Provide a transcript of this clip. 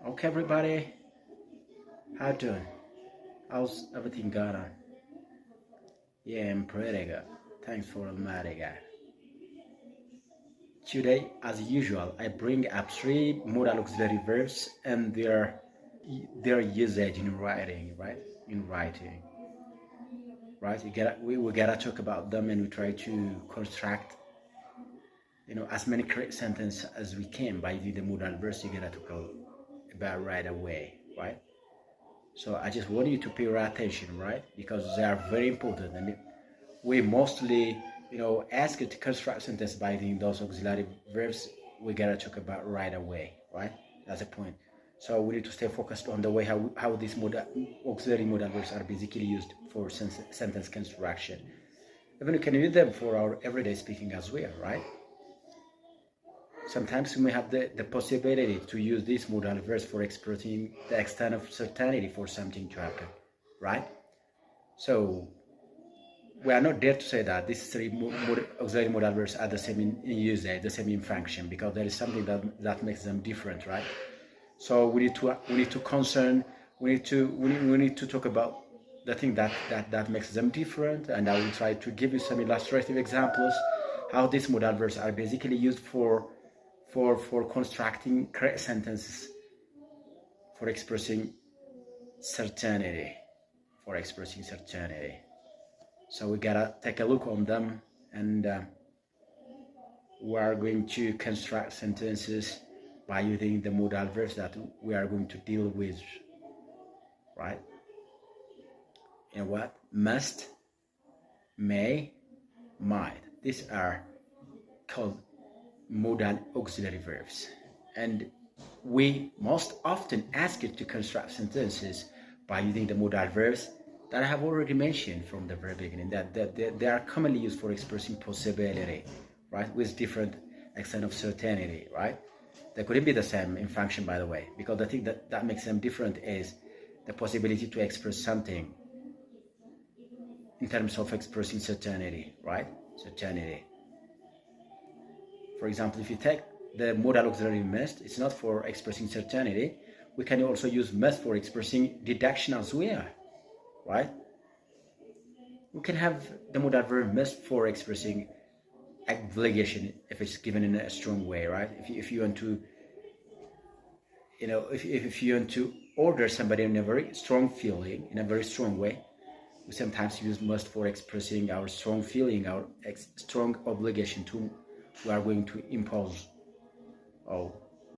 Okay, everybody, how you doing? How's everything going on? Yeah, I'm pretty good. Thanks for Almighty God. Today, as usual, I bring up three modal auxiliary verbs and their usage in writing, right? In writing, right? We gotta talk about them, and we try to construct, as many correct sentences as we can by using the modal verbs. You gotta talk about right away, right? So I just want you to pay your attention, right? Because they are very important, and we mostly, ask you to construct sentence by using those auxiliary verbs. We gotta talk about right away, right? That's the point. So we need to stay focused on the way how these auxiliary modal verbs are basically used for sentence construction. Even we can use them for our everyday speaking as well, right? Sometimes we may have the possibility to use these modal verbs for expressing the extent of certainty for something to happen, right? So we are not there to say that these three auxiliary modal verbs are the same in usage, the same in function, because there is something that makes them different, right? So we need to talk about the thing that makes them different, and I will try to give you some illustrative examples how these modal verbs are basically used for constructing correct sentences, for expressing certainty, So we gotta take a look on them, and we are going to construct sentences by using the modal verbs that we are going to deal with, right? And what? Must, may, might. These are called modal auxiliary verbs, and we most often ask you to construct sentences by using the modal verbs that I have already mentioned from the very beginning, that they are commonly used for expressing possibility, right, with different extent of certainty, right? They couldn't be the same in function, by the way, because the thing that makes them different is the possibility to express something in terms of expressing certainty, right? Certainty. For example, if you take the modal auxiliary must, it's not for expressing certainty. We can also use must for expressing deduction as well, right? We can have the modal verb must for expressing obligation if it's given in a strong way, right? If you want to, if you want to order somebody in a very strong feeling, in a very strong way, we sometimes use must for expressing our strong feeling, our strong obligation to we are going to impose